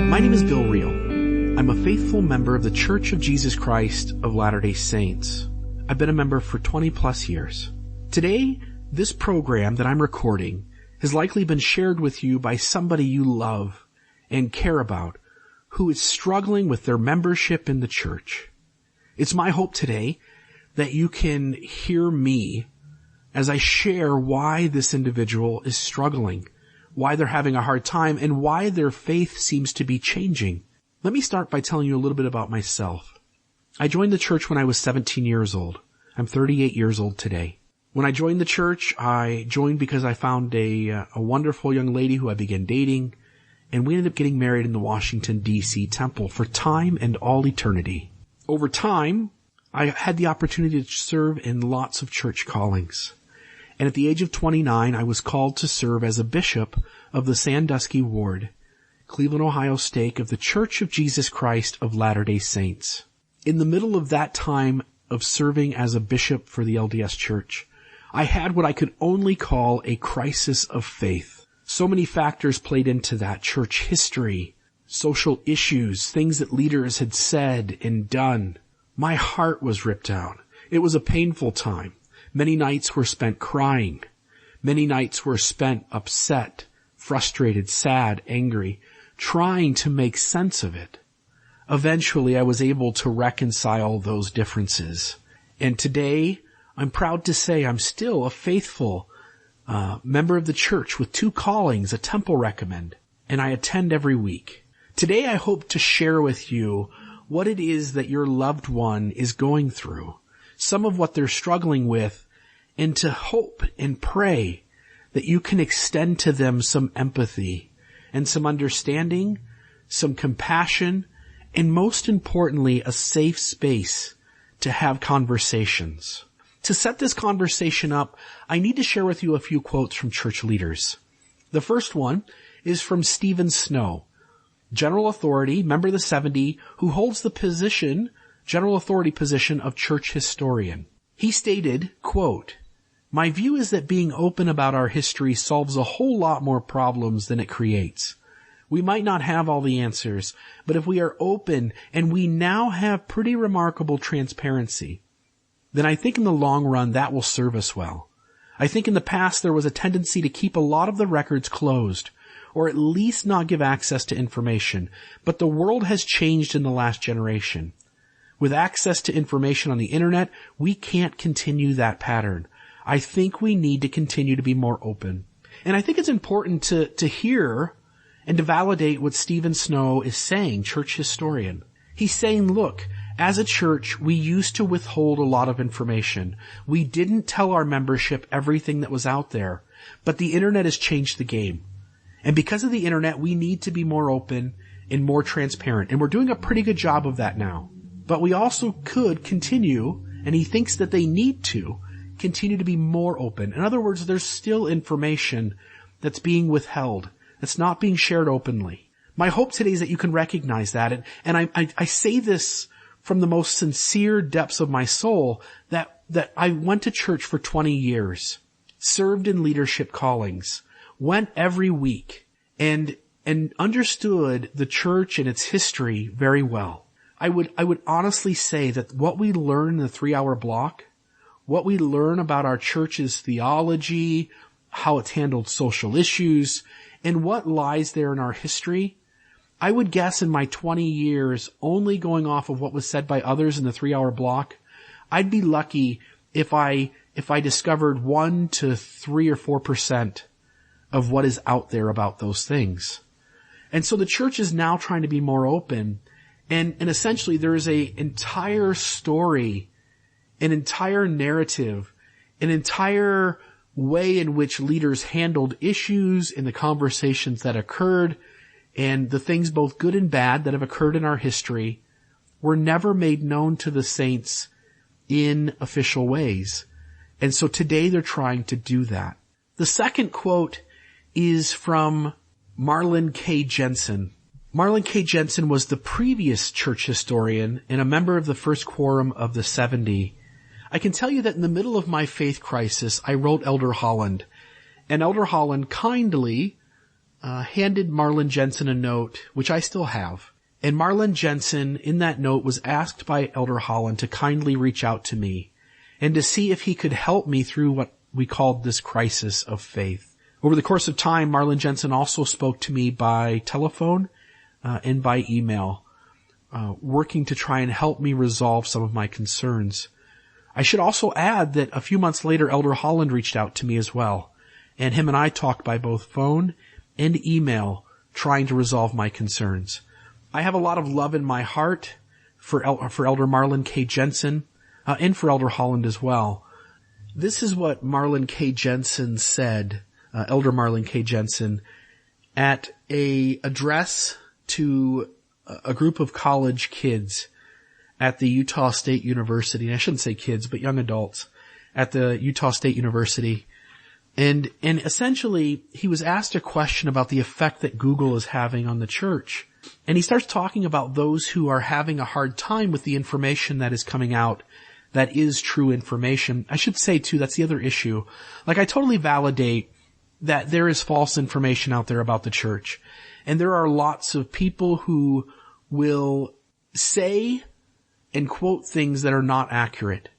My name is Bill Reel. I'm a faithful member of the Church of Jesus Christ of Latter-day Saints. I've been a member for 20 plus years. Today, this program that I'm recording has likely been shared with you by somebody you love and care about who is struggling with their membership in the church. It's my hope today that you can hear me as I share why this individual is struggling, why they're having a hard time, and why their faith seems to be changing. Let me start by telling you a little bit about myself. I joined the church when I was 17 years old. I'm 38 years old today. When I joined the church, I joined because I found a wonderful young lady who I began dating, and we ended up getting married in the Washington, D.C. temple for time and all eternity. Over time, I had the opportunity to serve in lots of church callings. And at the age of 29, I was called to serve as a bishop of the Sandusky Ward, Cleveland, Ohio stake of the Church of Jesus Christ of Latter-day Saints. In the middle of that time of serving as a bishop for the LDS Church, I had what I could only call a crisis of faith. So many factors played into that: church history, social issues, things that leaders had said and done. My heart was ripped out. It was a painful time. Many nights were spent crying. Many nights were spent upset, frustrated, sad, angry, trying to make sense of it. Eventually, I was able to reconcile those differences. And today, I'm proud to say I'm still a faithful member of the church with 2 callings, a temple recommend, and I attend every week. Today, I hope to share with you what it is that your loved one is going through, some of what they're struggling with, and to hope and pray that you can extend to them some empathy and some understanding, some compassion, and most importantly, a safe space to have conversations. To set this conversation up, I need to share with you a few quotes from church leaders. The first one is from Stephen Snow, General Authority, member of the 70, who holds the position, General Authority position of church historian. He stated, quote, "My view is that being open about our history solves a whole lot more problems than it creates. We might not have all the answers, but if we are open, and we now have pretty remarkable transparency, then I think in the long run that will serve us well. I think in the past there was a tendency to keep a lot of the records closed, or at least not give access to information, but the world has changed in the last generation. With access to information on the internet, we can't continue that pattern. I think we need to continue to be more open." And I think it's important to hear and to validate what Stephen Snow is saying, church historian. He's saying, look, as a church, we used to withhold a lot of information. We didn't tell our membership everything that was out there, but the internet has changed the game. And because of the internet, we need to be more open and more transparent. And we're doing a pretty good job of that now. But we also could continue, and he thinks that they need to, continue to be more open. In other words, there's still information that's being withheld, that's not being shared openly. My hope today is that you can recognize that. And I say this from the most sincere depths of my soul, that I went to church for 20 years, served in leadership callings, went every week, and understood the church and its history very well. I would honestly say that what we learn in the 3-hour block, what we learn about our church's theology, how it's handled social issues, and what lies there in our history, I would guess in my 20 years, only going off of what was said by others in the 3-hour block, I'd be lucky if I discovered 1 to 3 or 4% of what is out there about those things. And so the church is now trying to be more open, and essentially there is an entire story, an entire narrative, an entire way in which leaders handled issues and the conversations that occurred, and the things both good and bad that have occurred in our history were never made known to the saints in official ways. And so today they're trying to do that. The second quote is from Marlin K. Jensen. Marlin K. Jensen was the previous church historian and a member of the first quorum of the 70. I can tell you that in the middle of my faith crisis, I wrote Elder Holland, and Elder Holland kindly handed Marlin Jensen a note, which I still have. And Marlin Jensen, in that note, was asked by Elder Holland to kindly reach out to me and to see if he could help me through what we called this crisis of faith. Over the course of time, Marlin Jensen also spoke to me by telephone and by email, working to try and help me resolve some of my concerns. I should also add that a few months later, Elder Holland reached out to me as well, and him and I talked by both phone and email, trying to resolve my concerns. I have a lot of love in my heart for Elder Marlin K. Jensen, and for Elder Holland as well. This is what Marlin K. Jensen said, Elder Marlin K. Jensen, at a address to a group of college kids at the Utah State University. And I shouldn't say kids, but young adults at the Utah State University. And essentially, he was asked a question about the effect that Google is having on the church. And he starts talking about those who are having a hard time with the information that is coming out that is true information. I should say, too, that's the other issue. Like, I totally validate that there is false information out there about the church. And there are lots of people who will say and quote things that are not accurate.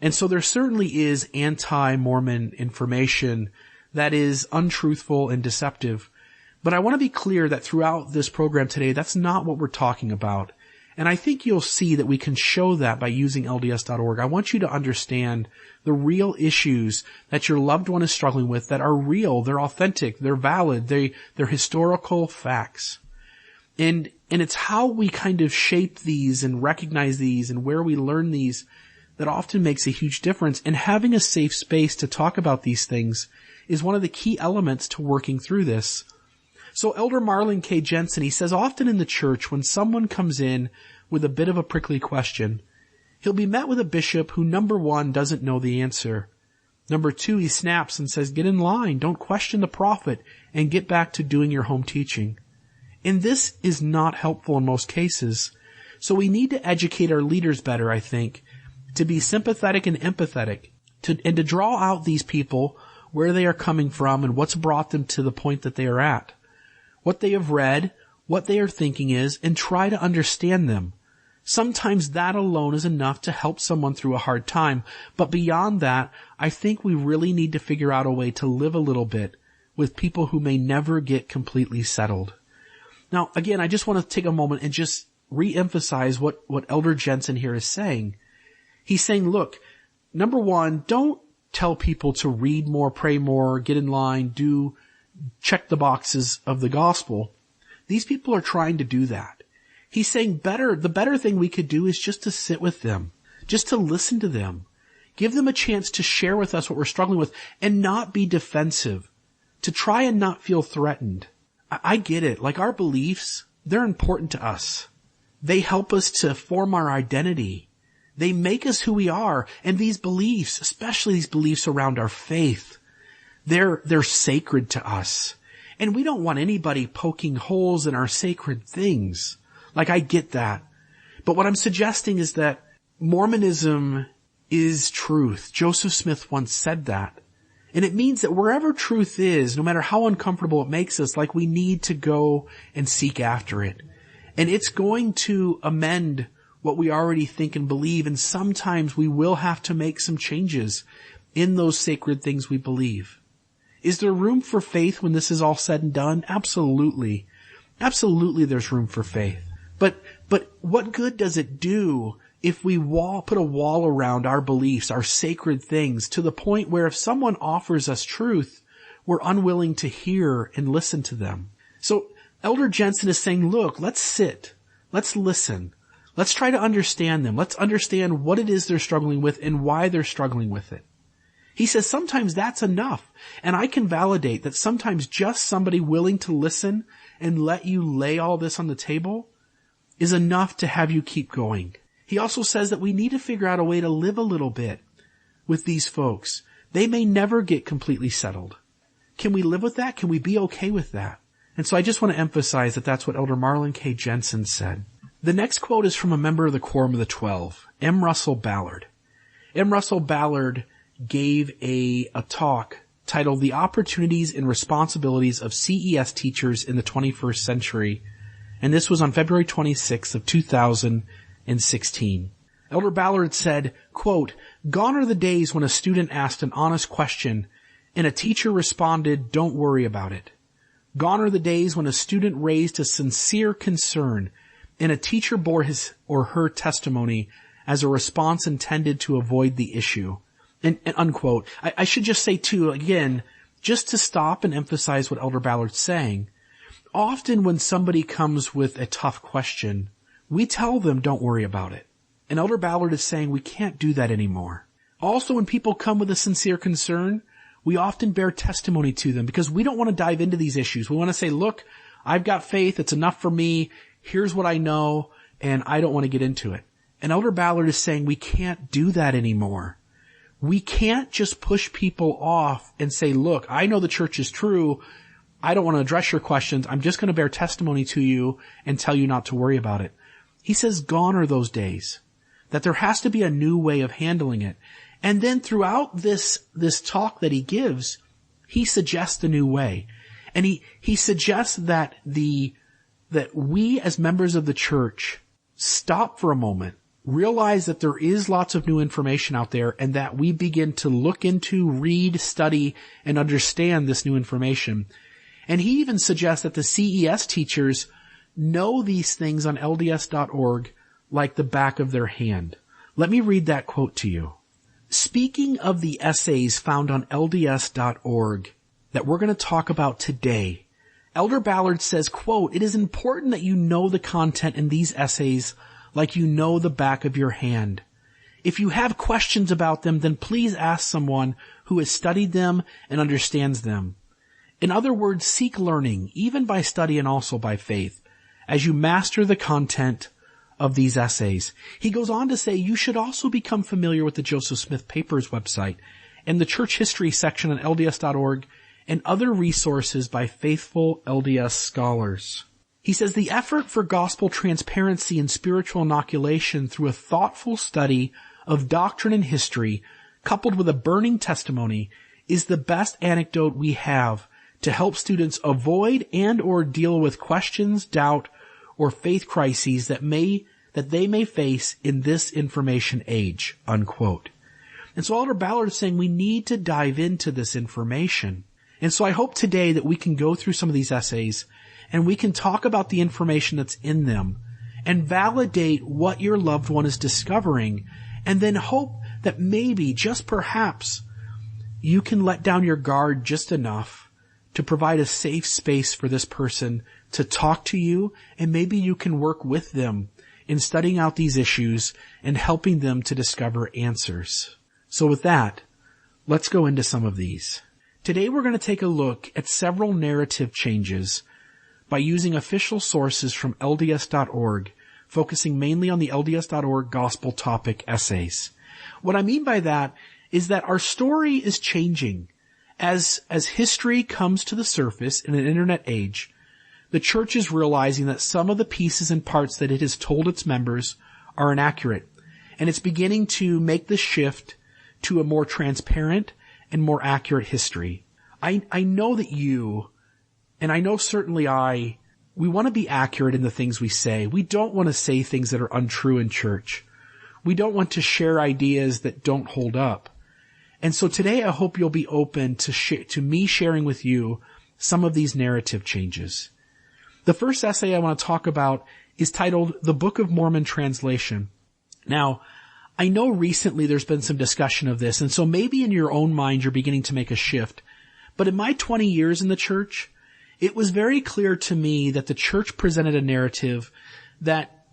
And so there certainly is anti-Mormon information that is untruthful and deceptive. But I want to be clear that throughout this program today, that's not what we're talking about. And I think you'll see that we can show that by using LDS.org. I want you to understand the real issues that your loved one is struggling with that are real, they're authentic, they're valid, they're historical facts. And it's how we kind of shape these and recognize these and where we learn these that often makes a huge difference. And having a safe space to talk about these things is one of the key elements to working through this. So Elder Marlin K. Jensen, he says often in the church when someone comes in with a bit of a prickly question, he'll be met with a bishop who, number one, doesn't know the answer. Number two, he snaps and says, get in line, don't question the prophet, and get back to doing your home teaching. And this is not helpful in most cases. So we need to educate our leaders better, I think, to be sympathetic and empathetic, and to draw out these people where they are coming from and what's brought them to the point that they are at, what they have read, what they are thinking is, and try to understand them. Sometimes that alone is enough to help someone through a hard time. But beyond that, I think we really need to figure out a way to live a little bit with people who may never get completely settled. Now, again, I just want to take a moment and just re-emphasize what Elder Jensen here is saying. He's saying, look, number one, don't tell people to read more, pray more, get in line, check the boxes of the gospel. These people are trying to do that. He's saying the better thing we could do is just to sit with them, just to listen to them, give them a chance to share with us what we're struggling with and not be defensive, to try and not feel threatened. I get it. Like, our beliefs, they're important to us. They help us to form our identity. They make us who we are. And these beliefs, especially these beliefs around our faith, they're sacred to us. And we don't want anybody poking holes in our sacred things. Like, I get that. But what I'm suggesting is that Mormonism is truth. Joseph Smith once said that. And it means that wherever truth is, no matter how uncomfortable it makes us, like, we need to go and seek after it. And it's going to amend what we already think and believe. And sometimes we will have to make some changes in those sacred things we believe. Is there room for faith when this is all said and done? Absolutely. Absolutely there's room for faith. But what good does it do if we put a wall around our beliefs, our sacred things, to the point where if someone offers us truth, we're unwilling to hear and listen to them? So Elder Jensen is saying, look, let's sit. Let's listen. Let's try to understand them. Let's understand what it is they're struggling with and why they're struggling with it. He says sometimes that's enough. And I can validate that sometimes just somebody willing to listen and let you lay all this on the table is enough to have you keep going. He also says that we need to figure out a way to live a little bit with these folks. They may never get completely settled. Can we live with that? Can we be okay with that? And so I just want to emphasize that that's what Elder Marlin K. Jensen said. The next quote is from a member of the Quorum of the 12, M. Russell Ballard. M. Russell Ballard gave a talk titled The Opportunities and Responsibilities of CES Teachers in the 21st Century. And this was on February 26th of 2016. Elder Ballard said, quote, "Gone are the days when a student asked an honest question and a teacher responded, 'Don't worry about it.' Gone are the days when a student raised a sincere concern and a teacher bore his or her testimony as a response intended to avoid the issue." And unquote. I should just say too, again, just to stop and emphasize what Elder Ballard's saying, often when somebody comes with a tough question, we tell them, "Don't worry about it." And Elder Ballard is saying we can't do that anymore. Also, when people come with a sincere concern, we often bear testimony to them because we don't want to dive into these issues. We want to say, look, I've got faith. It's enough for me. Here's what I know, and I don't want to get into it. And Elder Ballard is saying we can't do that anymore. We can't just push people off and say, look, I know the church is true. I don't want to address your questions. I'm just going to bear testimony to you and tell you not to worry about it. He says gone are those days, that there has to be a new way of handling it. And then throughout this talk that he gives, he suggests a new way. And he suggests that we as members of the church stop for a moment, realize that there is lots of new information out there, and that we begin to look into, read, study, and understand this new information. And he even suggests that the CES teachers know these things on LDS.org like the back of their hand. Let me read that quote to you. Speaking of the essays found on LDS.org that we're going to talk about today, Elder Ballard says, quote, "It is important that you know the content in these essays like you know the back of your hand. If you have questions about them, then please ask someone who has studied them and understands them. In other words, seek learning, even by study and also by faith, as you master the content of these essays." He goes on to say you should also become familiar with the Joseph Smith Papers website and the church history section on LDS.org and other resources by faithful LDS scholars. He says the effort for gospel transparency and spiritual inoculation through a thoughtful study of doctrine and history, coupled with a burning testimony, is the best antidote we have to help students avoid and or deal with questions, doubt, or faith crises that they may face in this information age, unquote. And so Elder Ballard is saying we need to dive into this information. And so I hope today that we can go through some of these essays and we can talk about the information that's in them and validate what your loved one is discovering, and then hope that maybe, just perhaps, you can let down your guard just enough to provide a safe space for this person to talk to you, and maybe you can work with them in studying out these issues and helping them to discover answers. So with that, let's go into some of these. Today we're going to take a look at several narrative changes by using official sources from LDS.org, focusing mainly on the LDS.org gospel topic essays. What I mean by that is that our story is changing. As history comes to the surface in an internet age, the church is realizing that some of the pieces and parts that it has told its members are inaccurate, and it's beginning to make the shift to a more transparent and more accurate history. I know that you, and I know certainly we want to be accurate in the things we say. We don't want to say things that are untrue in church. We don't want to share ideas that don't hold up. And so today I hope you'll be open to me sharing with you some of these narrative changes. The first essay I want to talk about is titled The Book of Mormon Translation. Now, I know recently there's been some discussion of this, and so maybe in your own mind you're beginning to make a shift. But in my 20 years in the church, it was very clear to me that the church presented a narrative that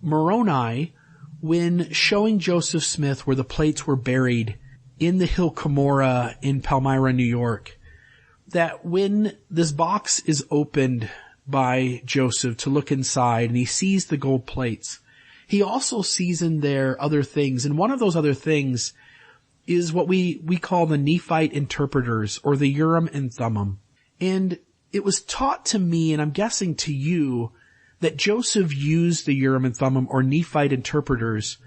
Moroni, when showing Joseph Smith where the plates were buried in the Hill Cumorah in Palmyra, New York, that when this box is opened by Joseph to look inside and he sees the gold plates, he also sees in there other things. And one of those other things is what we call the Nephite interpreters, or the Urim and Thummim. And it was taught to me, and I'm guessing to you, that Joseph used the Urim and Thummim, or Nephite interpreters,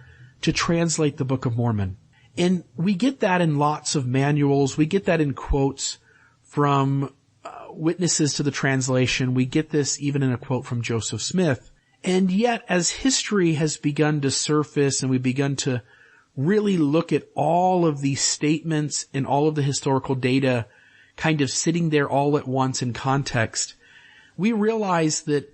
to translate the Book of Mormon. And we get that in lots of manuals. We get that in quotes from witnesses to the translation. We get this even in a quote from Joseph Smith. And yet, as history has begun to surface and we've begun to really look at all of these statements and all of the historical data kind of sitting there all at once in context, we realize that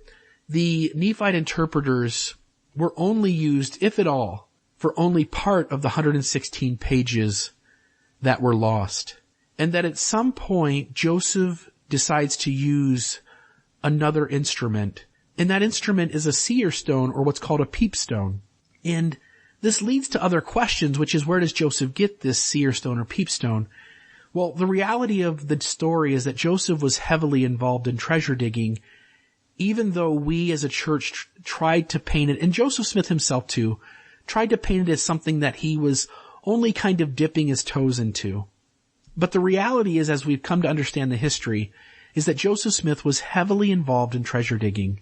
the Nephite interpreters were only used, if at all, for only part of the 116 pages that were lost. And that at some point, Joseph decides to use another instrument. And that instrument is a seer stone, or what's called a peep stone. And this leads to other questions, which is, where does Joseph get this seer stone or peep stone? Well, the reality of the story is that Joseph was heavily involved in treasure digging, even though we as a church tried to paint it, and Joseph Smith himself too, tried to paint it as something that he was only kind of dipping his toes into. But the reality is, as we've come to understand the history, is that Joseph Smith was heavily involved in treasure digging.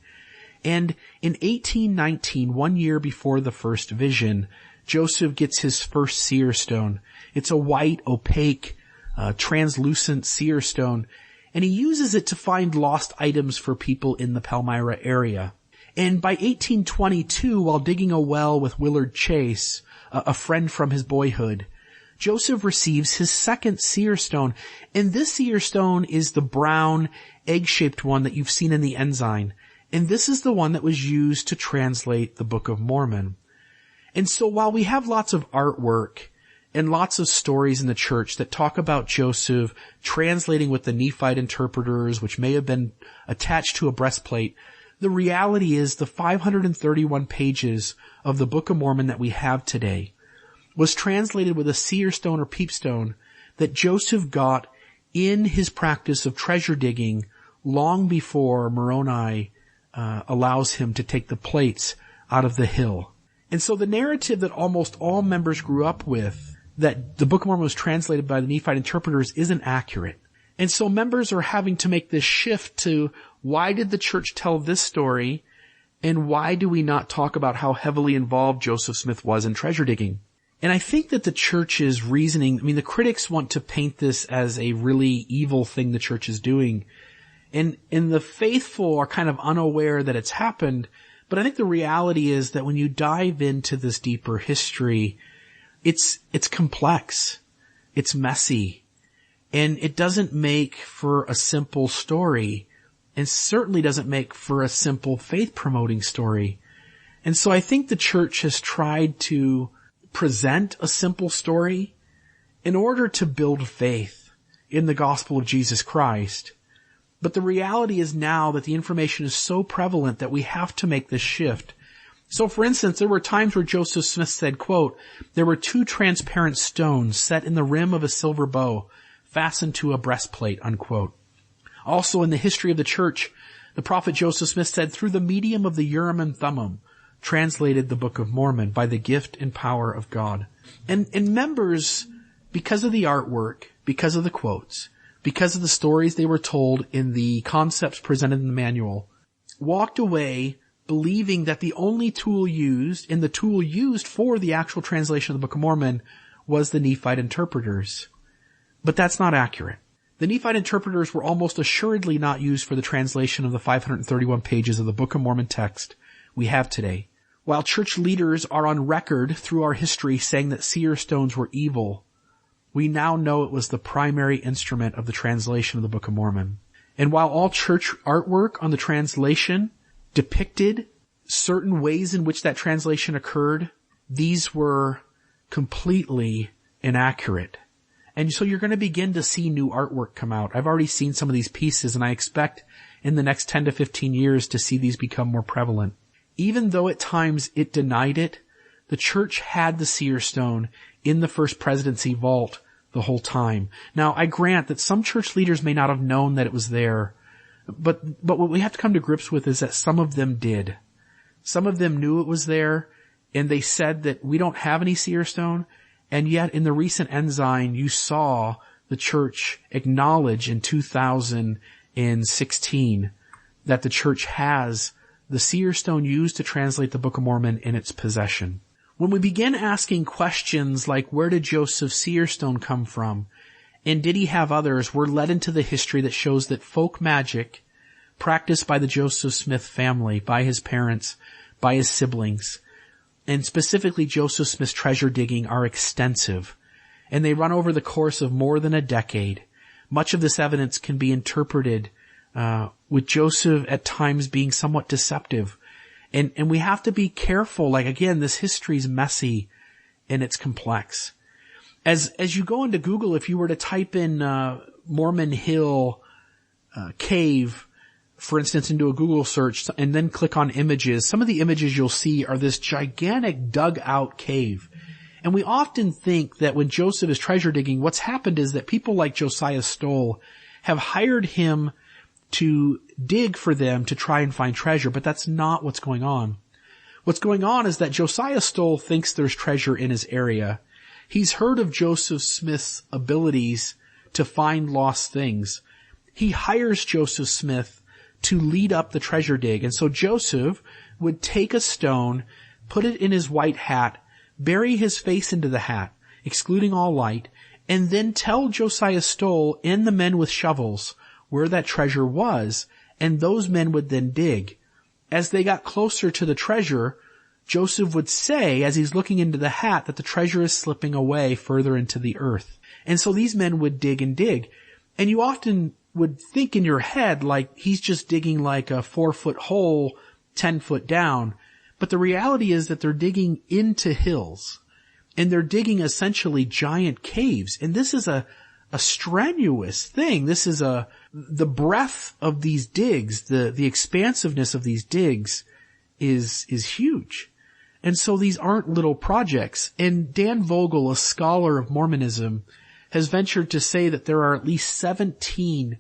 And in 1819, 1 year before the first vision, Joseph gets his first seer stone. It's a white, opaque, translucent seer stone, and he uses it to find lost items for people in the Palmyra area. And by 1822, while digging a well with Willard Chase, a friend from his boyhood, Joseph receives his second seer stone. And this seer stone is the brown, egg-shaped one that you've seen in the Ensign. And this is the one that was used to translate the Book of Mormon. And so while we have lots of artwork and lots of stories in the church that talk about Joseph translating with the Nephite interpreters, which may have been attached to a breastplate, the reality is the 531 pages of the Book of Mormon that we have today was translated with a seer stone or peep stone that Joseph got in his practice of treasure digging long before Moroni allows him to take the plates out of the hill. And so the narrative that almost all members grew up with, that the Book of Mormon was translated by the Nephite interpreters, isn't accurate. And so members are having to make this shift to, why did the church tell this story, and why do we not talk about how heavily involved Joseph Smith was in treasure digging? And I think that the church's reasoning, the critics want to paint this as a really evil thing the church is doing. And the faithful are kind of unaware that it's happened. But I think the reality is that when you dive into this deeper history, it's complex. It's messy. And it doesn't make for a simple story, and certainly doesn't make for a simple faith-promoting story. And so I think the church has tried to present a simple story in order to build faith in the gospel of Jesus Christ. But the reality is now that the information is so prevalent that we have to make this shift. So for instance, there were times where Joseph Smith said, quote, "There were 2 transparent stones set in the rim of a silver bow, fastened to a breastplate," unquote. Also in the history of the church, the prophet Joseph Smith said, "Through the medium of the Urim and Thummim, translated the Book of Mormon by the gift and power of God." And members, because of the artwork, because of the quotes, because of the stories they were told in the concepts presented in the manual, walked away believing that the only tool used, and the tool used for the actual translation of the Book of Mormon, was the Nephite interpreters. But that's not accurate. The Nephite interpreters were almost assuredly not used for the translation of the 531 pages of the Book of Mormon text we have today. While church leaders are on record through our history saying that seer stones were evil, we now know it was the primary instrument of the translation of the Book of Mormon. And while all church artwork on the translation depicted certain ways in which that translation occurred, these were completely inaccurate. And so you're going to begin to see new artwork come out. I've already seen some of these pieces, and I expect in the next 10 to 15 years to see these become more prevalent. Even though at times it denied it, the church had the seer stone in the First Presidency vault the whole time. Now, I grant that some church leaders may not have known that it was there, but what we have to come to grips with is that some of them did. Some of them knew it was there, and they said that we don't have any seer stone, and yet in the recent Ensign, you saw the church acknowledge in 2016 that the church has the seer stone used to translate the Book of Mormon in its possession. When we begin asking questions like, where did Joseph Searstone come from? And did he have others? We're led into the history that shows that folk magic practiced by the Joseph Smith family, by his parents, by his siblings, and specifically Joseph Smith's treasure digging are extensive. And they run over the course of more than a decade. Much of this evidence can be interpreted with Joseph at times being somewhat deceptive. And we have to be careful. Like, again, this history is messy and it's complex. As you go into Google, if you were to type in Mormon Hill cave, for instance, into a Google search and then click on images, some of the images you'll see are this gigantic dug out cave. And we often think that when Joseph is treasure digging, what's happened is that people like Josiah Stowell have hired him to dig for them to try and find treasure, but that's not what's going on. What's going on is that Josiah Stowell thinks there's treasure in his area. He's heard of Joseph Smith's abilities to find lost things. He hires Joseph Smith to lead up the treasure dig. And so Joseph would take a stone, put it in his white hat, bury his face into the hat, excluding all light, and then tell Josiah Stowell and the men with shovels where that treasure was, and those men would then dig. As they got closer to the treasure, Joseph would say, as he's looking into the hat, that the treasure is slipping away further into the earth. And so these men would dig and dig. And you often would think in your head, like, he's just digging like a 4-foot hole, 10 foot down. But the reality is that they're digging into hills. And they're digging essentially giant caves. And this is a strenuous thing. This is the breadth of these digs, the expansiveness of these digs is huge. And so these aren't little projects. And Dan Vogel, a scholar of Mormonism, has ventured to say that there are at least 17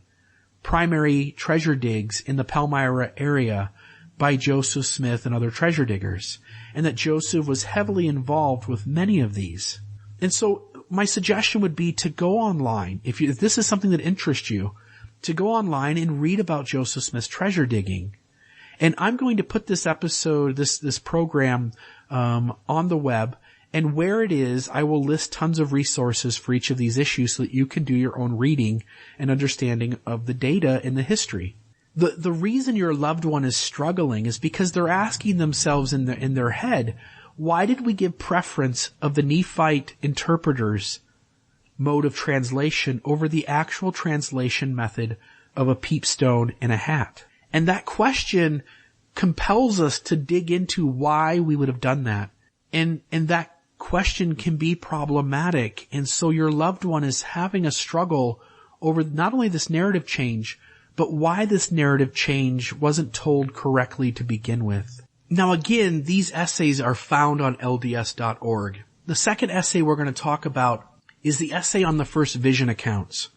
primary treasure digs in the Palmyra area by Joseph Smith and other treasure diggers, and that Joseph was heavily involved with many of these. And so my suggestion would be to go online, if this is something that interests you, to go online and read about Joseph Smith's treasure digging. And I'm going to put this episode, this program, on the web, and where it is, I will list tons of resources for each of these issues so that you can do your own reading and understanding of the data and the history. The reason your loved one is struggling is because they're asking themselves in their head, why did we give preference of the Nephite interpreter's mode of translation over the actual translation method of a peepstone in a hat? And that question compels us to dig into why we would have done that. And that question can be problematic. And so your loved one is having a struggle over not only this narrative change, but why this narrative change wasn't told correctly to begin with. Now again, these essays are found on LDS.org. The second essay we're going to talk about is the essay on the first vision accounts.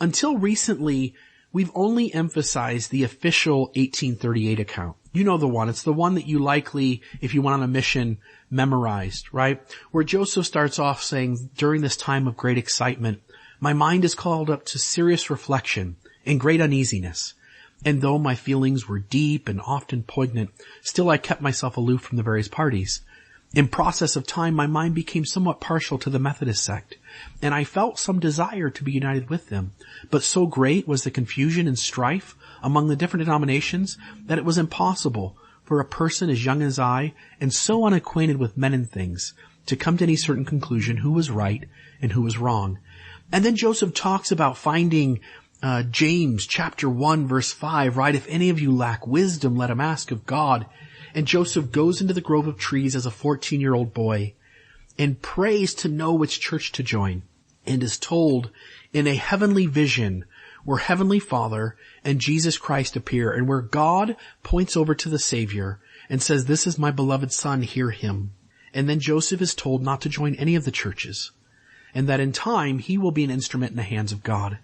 Until recently, we've only emphasized the official 1838 account. You know the one. It's the one that you likely, if you went on a mission, memorized, right? Where Joseph starts off saying, during this time of great excitement, my mind is called up to serious reflection and great uneasiness. And though my feelings were deep and often poignant, still I kept myself aloof from the various parties. In process of time, my mind became somewhat partial to the Methodist sect, and I felt some desire to be united with them. But so great was the confusion and strife among the different denominations that it was impossible for a person as young as I, and so unacquainted with men and things, to come to any certain conclusion who was right and who was wrong. And then Joseph talks about finding James chapter 1 verse 5, right? If any of you lack wisdom, let him ask of God. And Joseph goes into the grove of trees as a 14-year-old boy and prays to know which church to join, and is told in a heavenly vision where Heavenly Father and Jesus Christ appear, and where God points over to the Savior and says, this is my beloved Son, hear him. And then Joseph is told not to join any of the churches, and that in time he will be an instrument in the hands of God.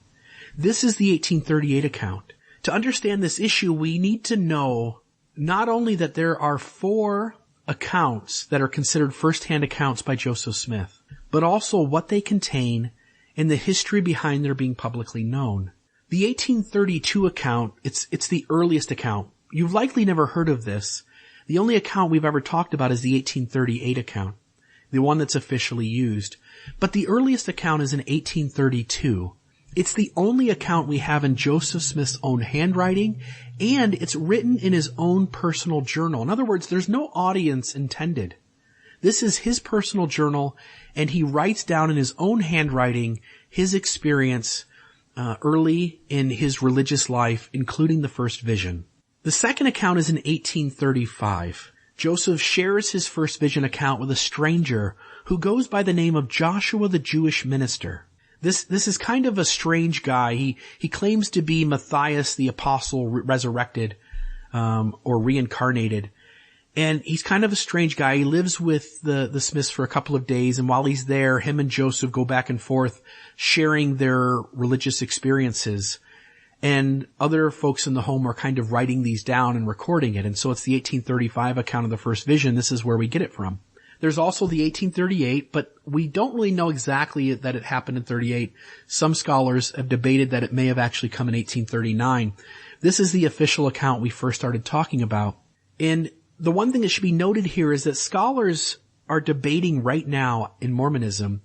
This is the 1838 account. To understand this issue, we need to know not only that there are 4 accounts that are considered first-hand accounts by Joseph Smith, but also what they contain and the history behind their being publicly known. The 1832 account, it's the earliest account. You've likely never heard of this. The only account we've ever talked about is the 1838 account, the one that's officially used. But the earliest account is in 1832. It's the only account we have in Joseph Smith's own handwriting, and it's written in his own personal journal. In other words, there's no audience intended. This is his personal journal, and he writes down in his own handwriting his experience early in his religious life, including the first vision. The second account is in 1835. Joseph shares his first vision account with a stranger who goes by the name of Joshua the Jewish minister. This is kind of a strange guy. He claims to be Matthias the apostle resurrected, or reincarnated. And he's kind of a strange guy. He lives with the Smiths for a couple of days, and while he's there, him and Joseph go back and forth sharing their religious experiences. And other folks in the home are kind of writing these down and recording it. And so it's the 1835 account of the first vision. This is where we get it from. There's also the 1838, but we don't really know exactly that it happened in 38. Some scholars have debated that it may have actually come in 1839. This is the official account we first started talking about. And the one thing that should be noted here is that scholars are debating right now in Mormonism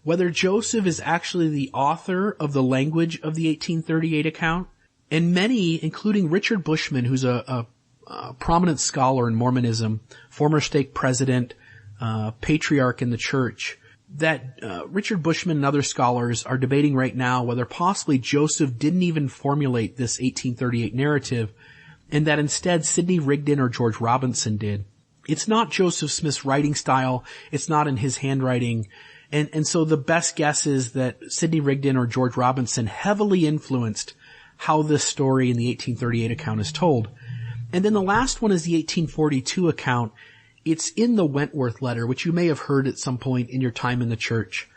whether Joseph is actually the author of the language of the 1838 account. And many, including Richard Bushman, who's a prominent scholar in Mormonism, former stake president, patriarch in the church, that Richard Bushman and other scholars are debating right now whether possibly Joseph didn't even formulate this 1838 narrative, and that instead Sidney Rigdon or George Robinson did. It's not Joseph Smith's writing style. It's not in his handwriting. And so the best guess is that Sidney Rigdon or George Robinson heavily influenced how this story in the 1838 account is told. And then the last one is the 1842 account. It's in the Wentworth letter, which you may have heard at some point in your time in the church.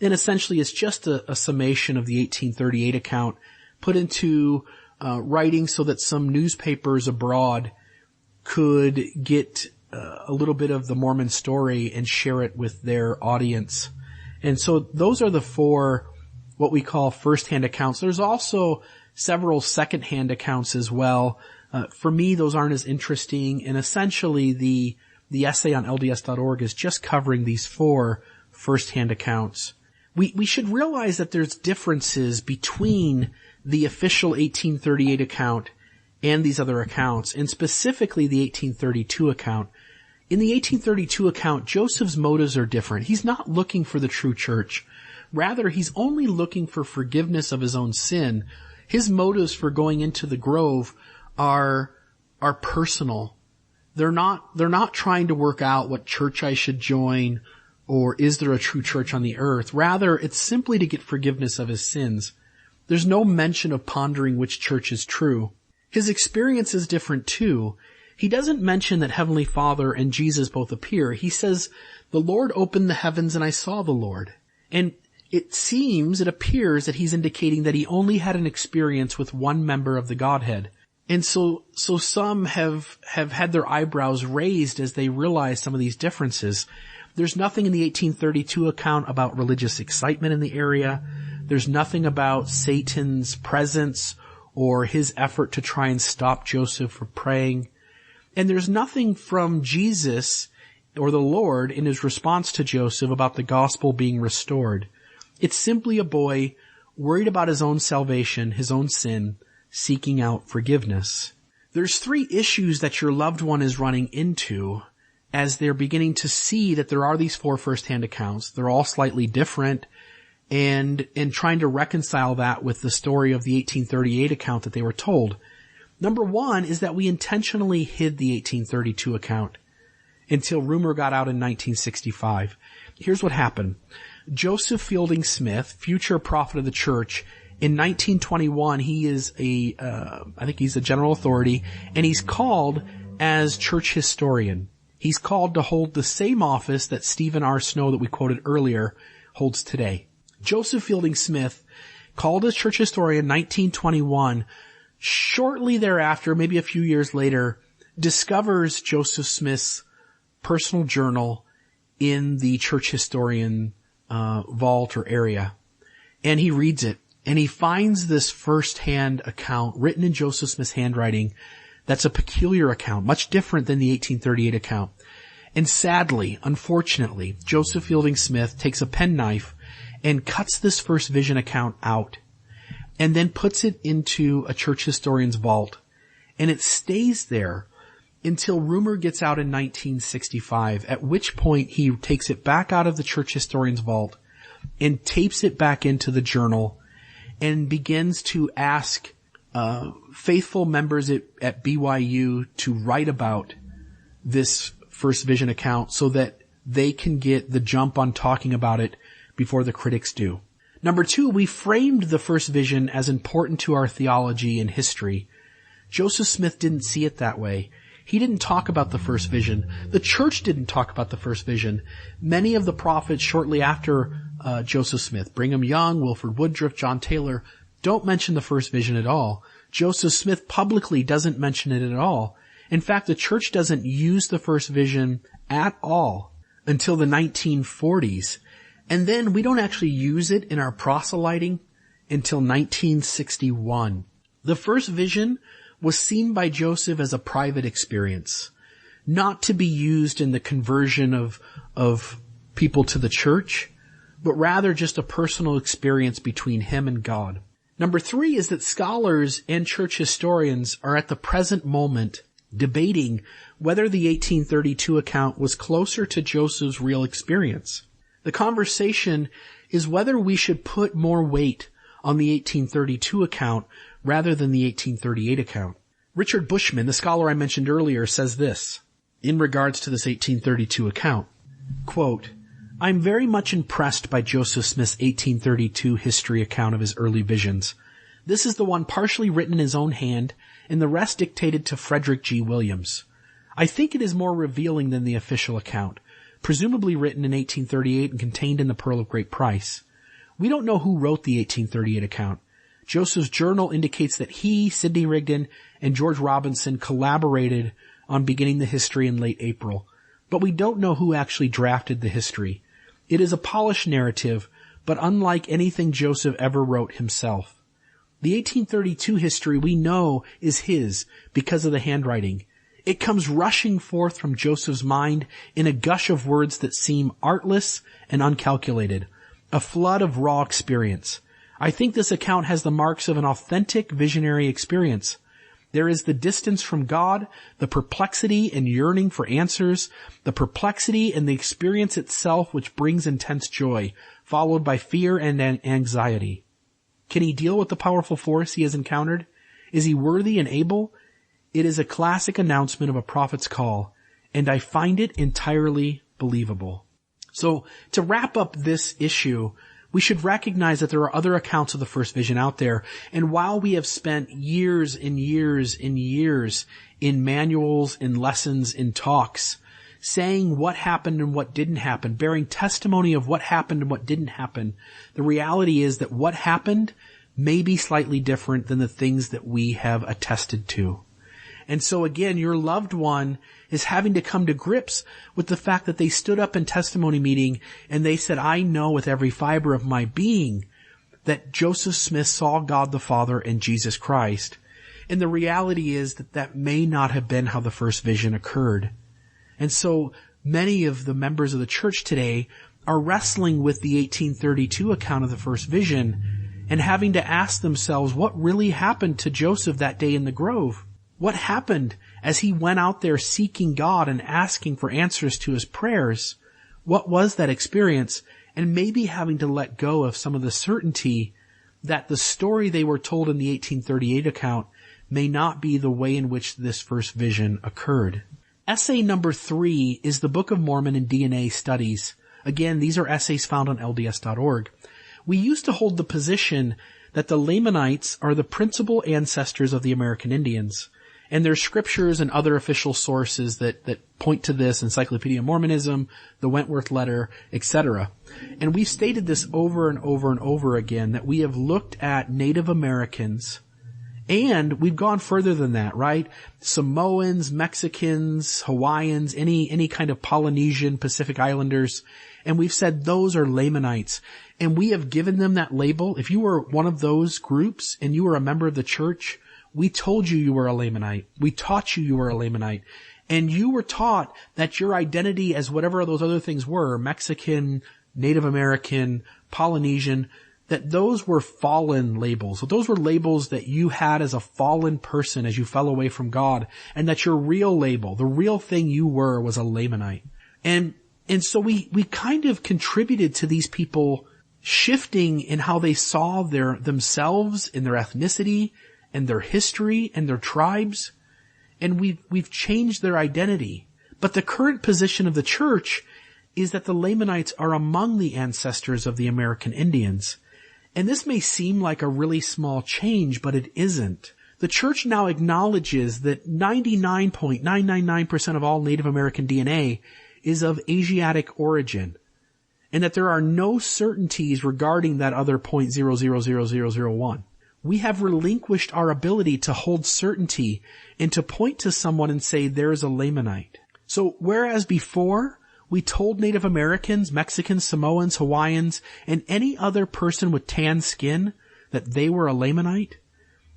And essentially it's just a summation of the 1838 account put into writing so that some newspapers abroad could get a little bit of the Mormon story and share it with their audience. And so those are the four what we call first-hand accounts. There's also several second-hand accounts as well. For me, those aren't as interesting. And essentially the essay on LDS.org is just covering these four first-hand accounts. We should realize that there's differences between the official 1838 account and these other accounts, and specifically the 1832 account. In the 1832 account, Joseph's motives are different. He's not looking for the true church. Rather, he's only looking for forgiveness of his own sin. His motives for going into the grove are personal. They're not trying to work out what church I should join or is there a true church on the earth. Rather, it's simply to get forgiveness of his sins. There's no mention of pondering which church is true. His experience is different too. He doesn't mention that Heavenly Father and Jesus both appear. He says, "The Lord opened the heavens and I saw the Lord." And it appears that he's indicating that he only had an experience with one member of the Godhead. And so some have had their eyebrows raised as they realize some of these differences. There's nothing in the 1832 account about religious excitement in the area. There's nothing about Satan's presence or his effort to try and stop Joseph from praying. And there's nothing from Jesus or the Lord in his response to Joseph about the gospel being restored. It's simply a boy worried about his own salvation, his own sin, seeking out forgiveness. There's three issues that your loved one is running into as they're beginning to see that there are these four first-hand accounts. They're all slightly different, and trying to reconcile that with the story of the 1838 account that they were told. Number one is that we intentionally hid the 1832 account until rumor got out in 1965. Here's what happened. Joseph Fielding Smith, future prophet of the church, in 1921, he is I think he's a general authority, and he's called as church historian. He's called to hold the same office that Stephen R. Snow that we quoted earlier holds today. Joseph Fielding Smith, called as church historian in 1921, shortly thereafter, maybe a few years later, discovers Joseph Smith's personal journal in the church historian vault or area. And he reads it, and he finds this first-hand account written in Joseph Smith's handwriting That's a peculiar account, much different than the 1838 account. And sadly, unfortunately, Joseph Fielding Smith takes a penknife and cuts this first vision account out and then puts it into a church historian's vault. And it stays there until rumor gets out in 1965, at which point he takes it back out of the church historian's vault and tapes it back into the journal and begins to ask faithful members at BYU to write about this first vision account so that they can get the jump on talking about it before the critics do. Number 2, we framed the first vision as important to our theology and history. Joseph Smith didn't see it that way. He didn't talk about the first vision. The church didn't talk about the first vision. Many of the prophets shortly after Joseph Smith, Brigham Young, Wilford Woodruff, John Taylor, don't mention the first vision at all. Joseph Smith publicly doesn't mention it at all. In fact, the church doesn't use the first vision at all until the 1940s. And then we don't actually use it in our proselyting until 1961. The first vision was seen by Joseph as a private experience, not to be used in the conversion of people to the church, but rather just a personal experience between him and God. Number 3 is that scholars and church historians are at the present moment debating whether the 1832 account was closer to Joseph's real experience. The conversation is whether we should put more weight on the 1832 account rather than the 1838 account. Richard Bushman, the scholar I mentioned earlier, says this in regards to this 1832 account, quote, "I'm very much impressed by Joseph Smith's 1832 history account of his early visions. This is the one partially written in his own hand and the rest dictated to Frederick G. Williams. I think it is more revealing than the official account, presumably written in 1838 and contained in the Pearl of Great Price. We don't know who wrote the 1838 account. Joseph's journal indicates that he, Sidney Rigdon, and George Robinson collaborated on beginning the history in late April, but we don't know who actually drafted the history. It is a polished narrative, but unlike anything Joseph ever wrote himself. The 1832 history we know is his because of the handwriting. It comes rushing forth from Joseph's mind in a gush of words that seem artless and uncalculated, a flood of raw experience. I think this account has the marks of an authentic visionary experience. There is the distance from God, the perplexity and yearning for answers, the perplexity and the experience itself which brings intense joy, followed by fear and anxiety. Can he deal with the powerful force he has encountered? Is he worthy and able? It is a classic announcement of a prophet's call, and I find it entirely believable." So, to wrap up this issue, we should recognize that there are other accounts of the first vision out there, and while we have spent years and years and years in manuals, in lessons, in talks, saying what happened and what didn't happen, bearing testimony of what happened and what didn't happen, the reality is that what happened may be slightly different than the things that we have attested to. And so again, your loved one is having to come to grips with the fact that they stood up in testimony meeting and they said, I know with every fiber of my being that Joseph Smith saw God the Father and Jesus Christ. And the reality is that that may not have been how the first vision occurred. And so many of the members of the church today are wrestling with the 1832 account of the first vision and having to ask themselves what really happened to Joseph that day in the grove. What happened as he went out there seeking God and asking for answers to his prayers? What was that experience? And maybe having to let go of some of the certainty that the story they were told in the 1838 account may not be the way in which this first vision occurred. Essay number 3 is the Book of Mormon and DNA Studies. Again, these are essays found on LDS.org. We used to hold the position that the Lamanites are the principal ancestors of the American Indians. And there's scriptures and other official sources that point to this, Encyclopedia of Mormonism, the Wentworth Letter, etc. And we've stated this over and over and over again, that we have looked at Native Americans, and we've gone further than that, right? Samoans, Mexicans, Hawaiians, any kind of Polynesian, Pacific Islanders, and we've said those are Lamanites. And we have given them that label. If you were one of those groups and you were a member of the church, We told you were a Lamanite. We taught you were a Lamanite. And you were taught that your identity as whatever those other things were, Mexican, Native American, Polynesian, that those were fallen labels. So those were labels that you had as a fallen person as you fell away from God, and that your real label, the real thing you were, was a Lamanite. And so we kind of contributed to these people shifting in how they saw themselves in their ethnicity and their history and their tribes. And we've changed their identity. But the current position of the church is that the Lamanites are among the ancestors of the American Indians. And this may seem like a really small change, but it isn't. The church now acknowledges that 99.999% of all Native American DNA is of Asiatic origin, and that there are no certainties regarding that other 0.000001. We have relinquished our ability to hold certainty and to point to someone and say there's a Lamanite. So whereas before we told Native Americans, Mexicans, Samoans, Hawaiians, and any other person with tan skin that they were a Lamanite,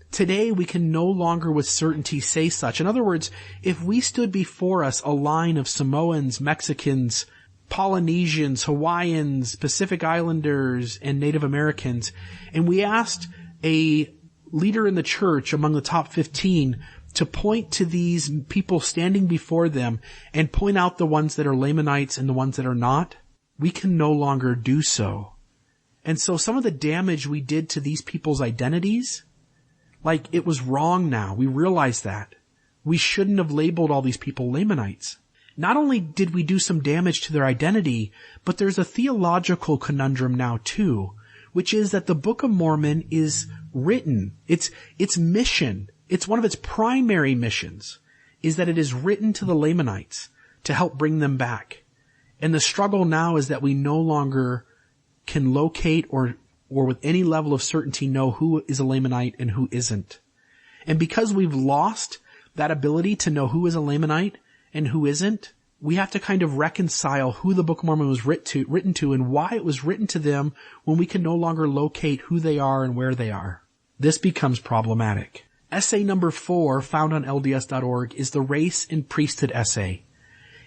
today we can no longer with certainty say such. In other words, if we stood before us a line of Samoans, Mexicans, Polynesians, Hawaiians, Pacific Islanders, and Native Americans, and we asked a leader in the church among the top 15 to point to these people standing before them and point out the ones that are Lamanites and the ones that are not, we can no longer do so. And so some of the damage we did to these people's identities, like, it was wrong now. We realize that. We shouldn't have labeled all these people Lamanites. Not only did we do some damage to their identity, but there's a theological conundrum now too, which is that the Book of Mormon is written. Its mission, it's one of its primary missions, is that it is written to the Lamanites to help bring them back. And the struggle now is that we no longer can locate or with any level of certainty know who is a Lamanite and who isn't. And because we've lost that ability to know who is a Lamanite and who isn't, we have to kind of reconcile who the Book of Mormon was written to and why it was written to them when we can no longer locate who they are and where they are. This becomes problematic. Essay number 4, found on LDS.org, is the Race and Priesthood essay.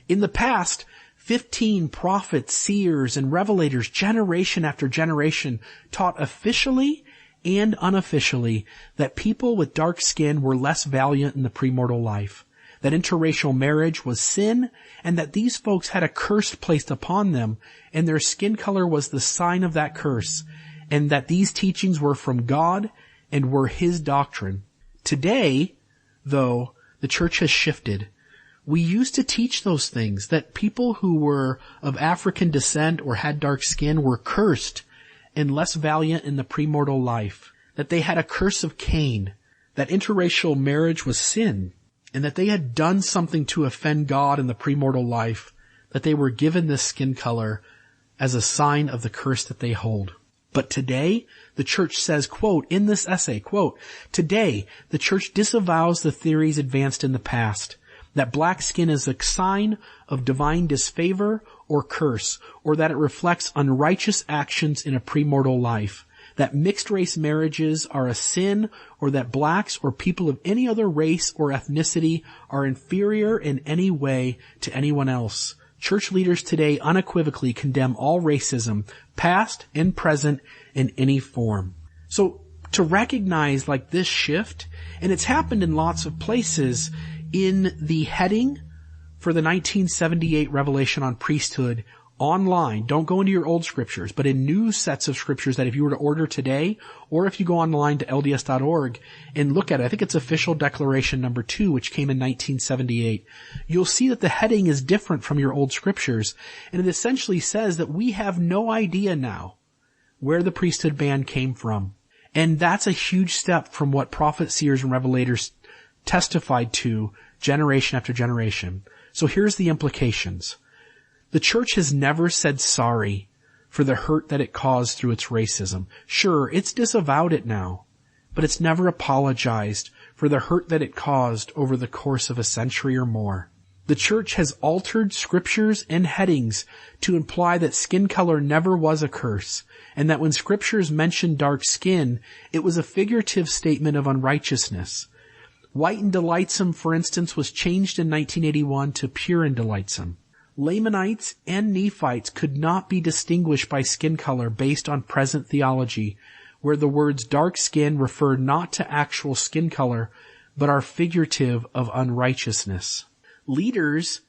In the past, 15 prophets, seers, and revelators, generation after generation, taught officially and unofficially that people with dark skin were less valiant in the premortal life, that interracial marriage was sin, and that these folks had a curse placed upon them, and their skin color was the sign of that curse, and that these teachings were from God and were His doctrine. Today, though, the church has shifted. We used to teach those things, that people who were of African descent or had dark skin were cursed and less valiant in the premortal life, that they had a curse of Cain, that interracial marriage was sin, and that they had done something to offend God in the premortal life, that they were given this skin color as a sign of the curse that they hold. But today, the church says, quote, in this essay, quote, today, the church disavows the theories advanced in the past, that black skin is a sign of divine disfavor or curse, or that it reflects unrighteous actions in a premortal life, that mixed race marriages are a sin, or that blacks or people of any other race or ethnicity are inferior in any way to anyone else. Church leaders today unequivocally condemn all racism, past and present, in any form. So to recognize like this shift, and it's happened in lots of places, in the heading for the 1978 Revelation on Priesthood online, don't go into your old scriptures, but in new sets of scriptures that if you were to order today, or if you go online to LDS.org and look at it, I think it's Official Declaration number 2, which came in 1978, you'll see that the heading is different from your old scriptures, and it essentially says that we have no idea now where the priesthood ban came from. And that's a huge step from what prophets, seers, and revelators testified to generation after generation. So here's the implications. The church has never said sorry for the hurt that it caused through its racism. Sure, it's disavowed it now, but it's never apologized for the hurt that it caused over the course of a century or more. The church has altered scriptures and headings to imply that skin color never was a curse, and that when scriptures mentioned dark skin, it was a figurative statement of unrighteousness. White and delightsome, for instance, was changed in 1981 to pure and delightsome. Lamanites and Nephites could not be distinguished by skin color based on present theology, where the words dark skin refer not to actual skin color, but are figurative of unrighteousness. Leaders,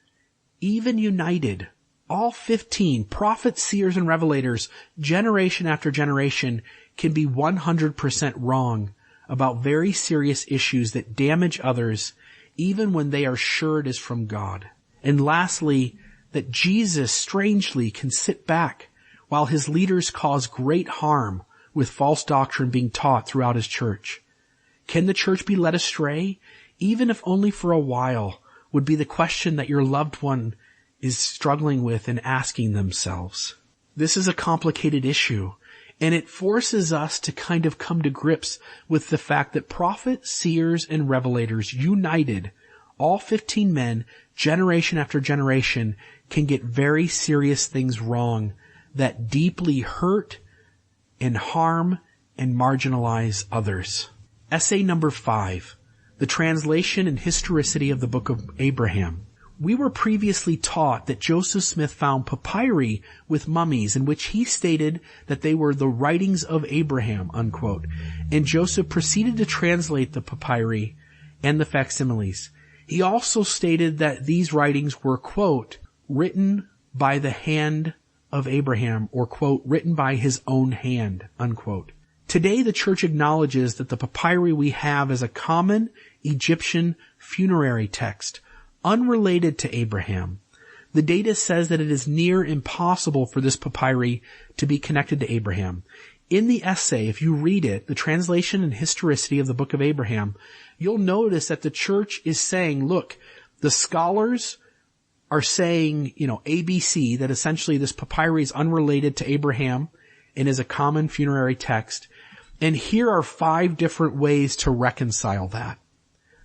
even united, all 15, prophets, seers, and revelators, generation after generation, can be 100% wrong about very serious issues that damage others, even when they are sure it is from God. And lastly, that Jesus strangely can sit back while his leaders cause great harm with false doctrine being taught throughout his church. Can the church be led astray, even if only for a while, would be the question that your loved one is struggling with and asking themselves. This is a complicated issue, and it forces us to kind of come to grips with the fact that prophets, seers, and revelators united, all 15 men, generation after generation, can get very serious things wrong that deeply hurt and harm and marginalize others. Essay number 5, the translation and historicity of the Book of Abraham. We were previously taught that Joseph Smith found papyri with mummies in which he stated that they were the writings of Abraham, unquote, and Joseph proceeded to translate the papyri and the facsimiles. He also stated that these writings were, quote, written by the hand of Abraham, or, quote, written by his own hand, unquote. Today, the church acknowledges that the papyri we have is a common Egyptian funerary text, unrelated to Abraham. The data says that it is near impossible for this papyri to be connected to Abraham. In the essay, if you read it, the translation and historicity of the Book of Abraham, you'll notice that the church is saying, look, the scholars are saying, ABC, that essentially this papyri is unrelated to Abraham and is a common funerary text. And here are 5 different ways to reconcile that.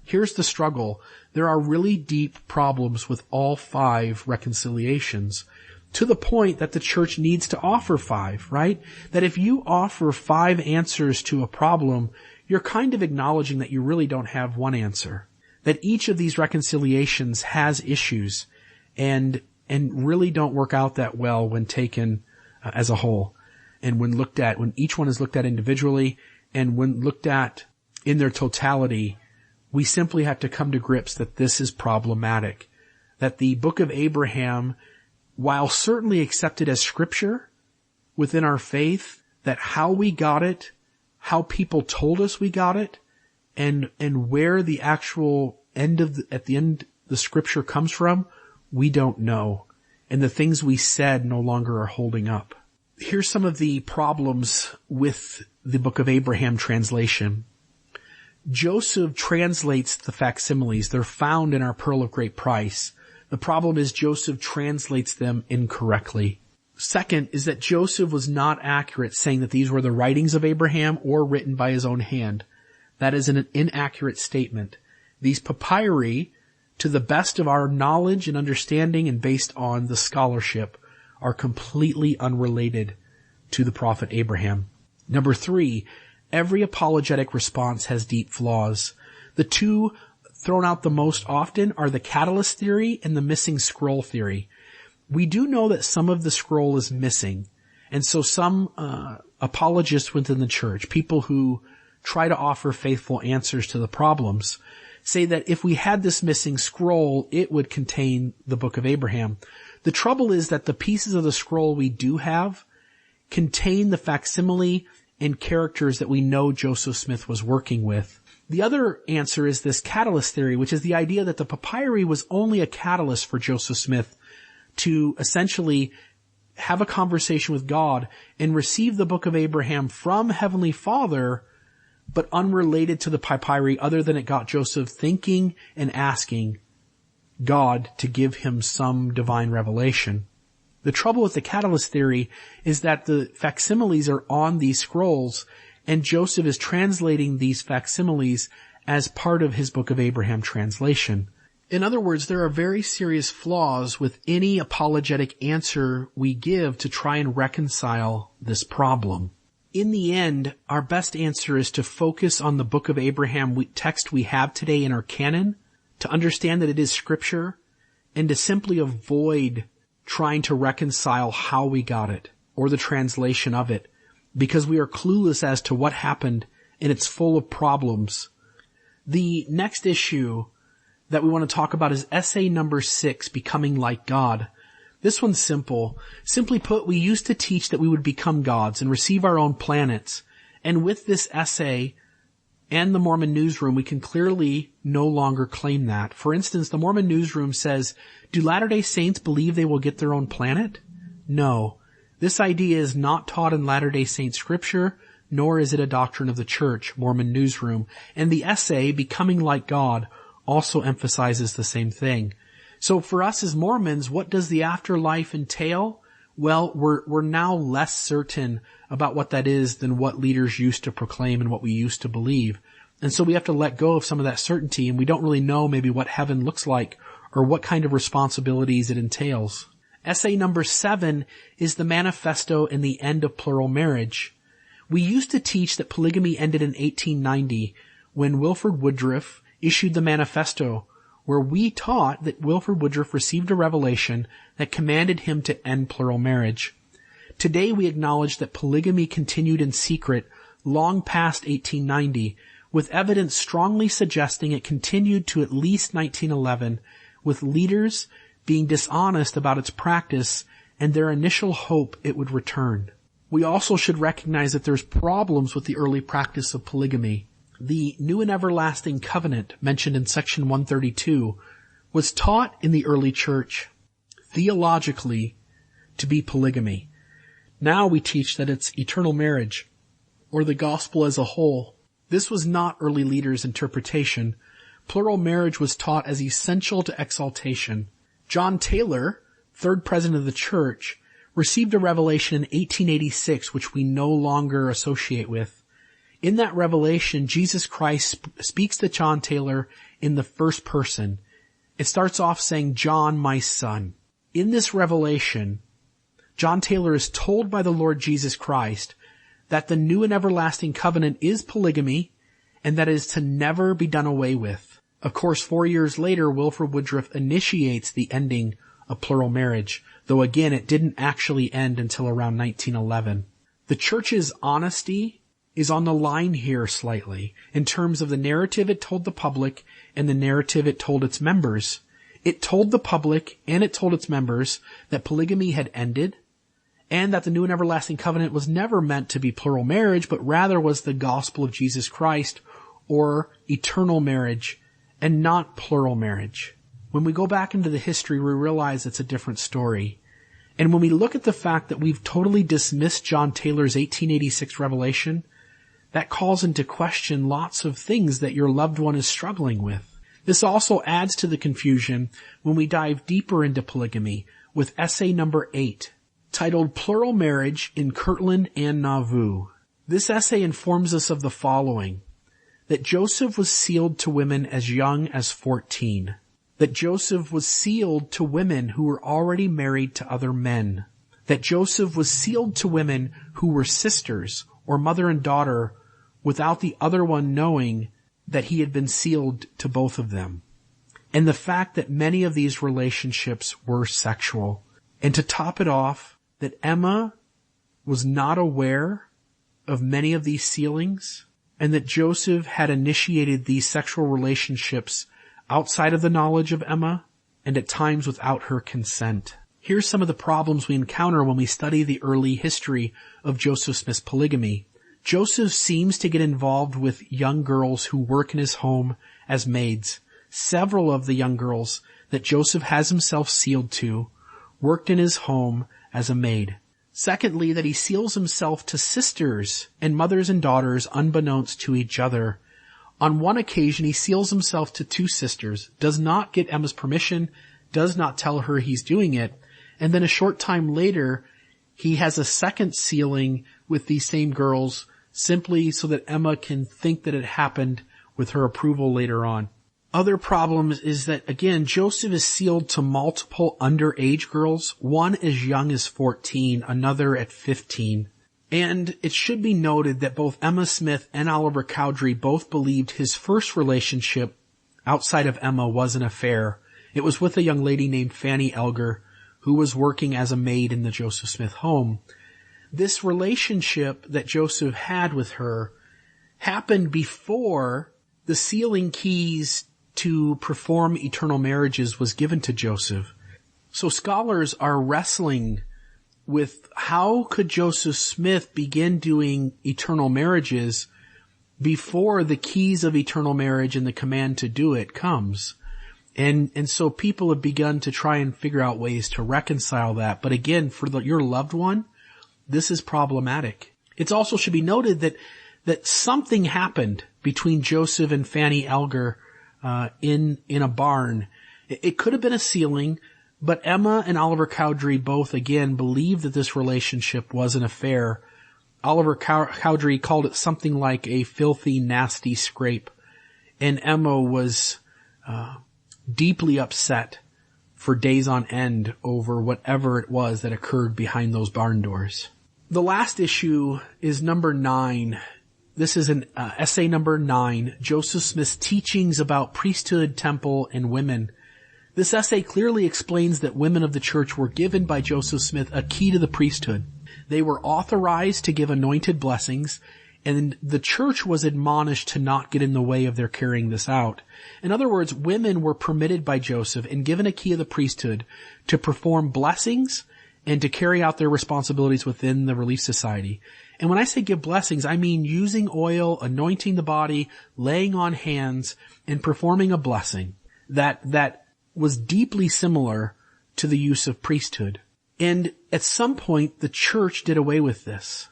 Here's the struggle. There are really deep problems with all 5 reconciliations, to the point that the church needs to offer 5, right? That if you offer 5 answers to a problem, you're kind of acknowledging that you really don't have one answer. That each of these reconciliations has issues and really don't work out that well when taken as a whole. And when each one is looked at individually and when looked at in their totality, we simply have to come to grips that this is problematic. That the Book of Abraham, while certainly accepted as scripture within our faith, that how we got it, how people told us we got it, and where the actual at the end the scripture comes from, we don't know. And the things we said no longer are holding up. Here's some of the problems with the Book of Abraham translation. Joseph translates the facsimiles. They're found in our Pearl of Great Price. The problem is Joseph translates them incorrectly. Second is that Joseph was not accurate saying that these were the writings of Abraham or written by his own hand. That is an inaccurate statement. These papyri, to the best of our knowledge and understanding and based on the scholarship, are completely unrelated to the prophet Abraham. Number 3, every apologetic response has deep flaws. The 2 thrown out the most often are the catalyst theory and the missing scroll theory. We do know that some of the scroll is missing, and so some apologists within the church, people who try to offer faithful answers to the problems, say that if we had this missing scroll, it would contain the Book of Abraham. The trouble is that the pieces of the scroll we do have contain the facsimile and characters that we know Joseph Smith was working with. The other answer is this catalyst theory, which is the idea that the papyri was only a catalyst for Joseph Smith to essentially have a conversation with God and receive the Book of Abraham from Heavenly Father, but unrelated to the papyri, other than it got Joseph thinking and asking God to give him some divine revelation. The trouble with the catalyst theory is that the facsimiles are on these scrolls, and Joseph is translating these facsimiles as part of his Book of Abraham translation. In other words, there are very serious flaws with any apologetic answer we give to try and reconcile this problem. In the end, our best answer is to focus on the Book of Abraham text we have today in our canon, to understand that it is Scripture, and to simply avoid trying to reconcile how we got it or the translation of it, because we are clueless as to what happened and it's full of problems. The next issue that we want to talk about is essay number 6, Becoming Like God. This one's simple. Simply put, we used to teach that we would become gods and receive our own planets. And with this essay and the Mormon Newsroom, we can clearly no longer claim that. For instance, the Mormon Newsroom says, do Latter-day Saints believe they will get their own planet? No. This idea is not taught in Latter-day Saint scripture, nor is it a doctrine of the church, Mormon Newsroom. And the essay, Becoming Like God, also emphasizes the same thing. So for us as Mormons, what does the afterlife entail? Well, we're now less certain about what that is than what leaders used to proclaim and what we used to believe. And so we have to let go of some of that certainty, and we don't really know maybe what heaven looks like or what kind of responsibilities it entails. Essay number 7 is the manifesto and the end of plural marriage. We used to teach that polygamy ended in 1890 when Wilford Woodruff issued the manifesto, where we taught that Wilford Woodruff received a revelation that commanded him to end plural marriage. Today we acknowledge that polygamy continued in secret long past 1890, with evidence strongly suggesting it continued to at least 1911, with leaders being dishonest about its practice and their initial hope it would return. We also should recognize that there's problems with the early practice of polygamy. The New and Everlasting Covenant, mentioned in section 132, was taught in the early church theologically to be polygamy. Now we teach that it's eternal marriage, or the gospel as a whole. This was not early leaders' interpretation. Plural marriage was taught as essential to exaltation. John Taylor, third president of the church, received a revelation in 1886 which we no longer associate with. In that revelation, Jesus Christ speaks to John Taylor in the first person. It starts off saying, John, my son. In this revelation, John Taylor is told by the Lord Jesus Christ that the new and everlasting covenant is polygamy and that it is to never be done away with. Of course, 4 years later, Wilford Woodruff initiates the ending of plural marriage, though again, it didn't actually end until around 1911. The church's honesty is on the line here slightly in terms of the narrative it told the public and the narrative it told its members. It told the public and it told its members that polygamy had ended and that the new and everlasting covenant was never meant to be plural marriage, but rather was the gospel of Jesus Christ, or eternal marriage, and not plural marriage. When we go back into the history, we realize it's a different story. And when we look at the fact that we've totally dismissed John Taylor's 1886 revelation, that calls into question lots of things that your loved one is struggling with. This also adds to the confusion when we dive deeper into polygamy with essay number 8, titled Plural Marriage in Kirtland and Nauvoo. This essay informs us of the following: that Joseph was sealed to women as young as 14. That Joseph was sealed to women who were already married to other men. That Joseph was sealed to women who were sisters or mother and daughter without the other one knowing that he had been sealed to both of them. And the fact that many of these relationships were sexual. And to top it off, that Emma was not aware of many of these sealings, and that Joseph had initiated these sexual relationships outside of the knowledge of Emma, and at times without her consent. Here's some of the problems we encounter when we study the early history of Joseph Smith's polygamy. Joseph seems to get involved with young girls who work in his home as maids. Several of the young girls that Joseph has himself sealed to worked in his home as a maid. Secondly, that he seals himself to sisters and mothers and daughters unbeknownst to each other. On one occasion, he seals himself to 2 sisters, does not get Emma's permission, does not tell her he's doing it, and then a short time later, he has a second sealing with these same girls simply so that Emma can think that it happened with her approval later on. Other problems is that, again, Joseph is sealed to multiple underage girls, one as young as 14, another at 15. And it should be noted that both Emma Smith and Oliver Cowdery both believed his first relationship outside of Emma was an affair. It was with a young lady named Fanny Elger, who was working as a maid in the Joseph Smith home. This relationship that Joseph had with her happened before the sealing keys to perform eternal marriages was given to Joseph. So scholars are wrestling with how could Joseph Smith begin doing eternal marriages before the keys of eternal marriage and the command to do it comes. And so people have begun to try and figure out ways to reconcile that. But again, for your loved one, this is problematic. It also should be noted that something happened between Joseph and Fanny Elger in a barn. It could have been a sealing, but Emma and Oliver Cowdery both, again, believed that this relationship was an affair. Oliver Cowdery called it something like a filthy, nasty scrape. And Emma was deeply upset for days on end over whatever it was that occurred behind those barn doors. The last issue is number 9. This is an essay number 9, Joseph Smith's teachings about priesthood, temple, and women. This essay clearly explains that women of the church were given by Joseph Smith a key to the priesthood. They were authorized to give anointed blessings, and the church was admonished to not get in the way of their carrying this out. In other words, women were permitted by Joseph and given a key of the priesthood to perform blessings and to carry out their responsibilities within the Relief Society. And when I say give blessings, I mean using oil, anointing the body, laying on hands, and performing a blessing that was deeply similar to the use of priesthood. And at some point, the church did away with this.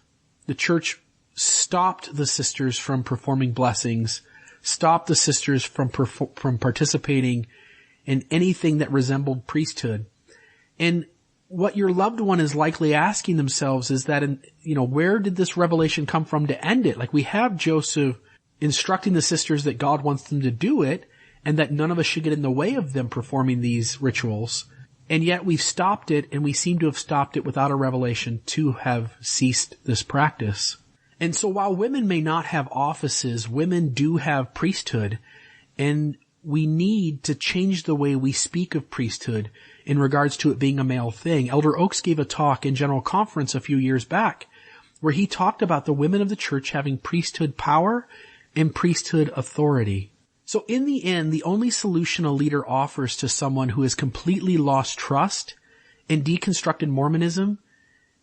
The church stopped the sisters from performing blessings, stopped the sisters from participating in anything that resembled priesthood. And what your loved one is likely asking themselves is that, where did this revelation come from to end it? Like, we have Joseph instructing the sisters that God wants them to do it and that none of us should get in the way of them performing these rituals. And yet we've stopped it, and we seem to have stopped it without a revelation to have ceased this practice. And so while women may not have offices, women do have priesthood, and we need to change the way we speak of priesthood in regards to it being a male thing. Elder Oaks gave a talk in General Conference a few years back where he talked about the women of the church having priesthood power and priesthood authority. So in the end, the only solution a leader offers to someone who has completely lost trust and deconstructed Mormonism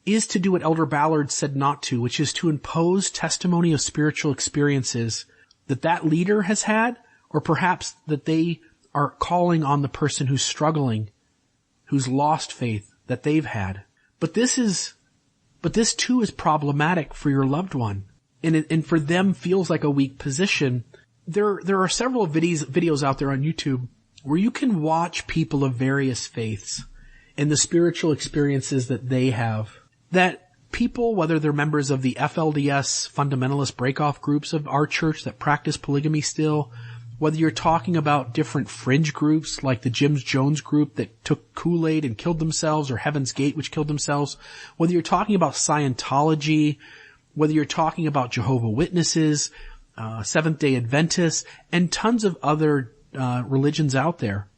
is to do what Elder Ballard said not to, which is to impose testimony of spiritual experiences that leader has had, or perhaps that they are calling on the person who's struggling, who's lost faith that they've had. But this too is problematic for your loved one. And for them feels like a weak position. There are several videos out there on YouTube where you can watch people of various faiths and the spiritual experiences that they have. That people, whether they're members of the FLDS fundamentalist breakoff groups of our church that practice polygamy still, whether you're talking about different fringe groups like the Jim Jones group that took Kool-Aid and killed themselves, or Heaven's Gate which killed themselves, whether you're talking about Scientology, whether you're talking about Jehovah's Witnesses, Seventh-day Adventists, and tons of other religions out there,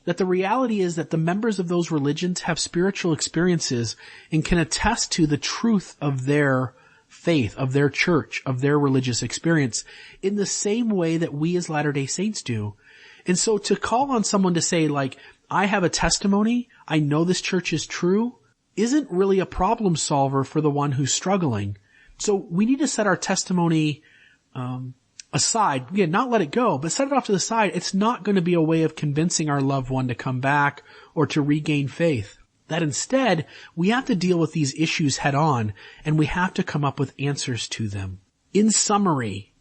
that the reality is that the members of those religions have spiritual experiences and can attest to the truth of their faith, of their church, of their religious experience in the same way that we as Latter-day Saints do. And so to call on someone to say, like, I have a testimony, I know this church is true, isn't really a problem solver for the one who's struggling. So we need to set our testimony aside. Again, not let it go, but set it off to the side. It's not going to be a way of convincing our loved one to come back or to regain faith. That instead, we have to deal with these issues head on, and we have to come up with answers to them. In summary,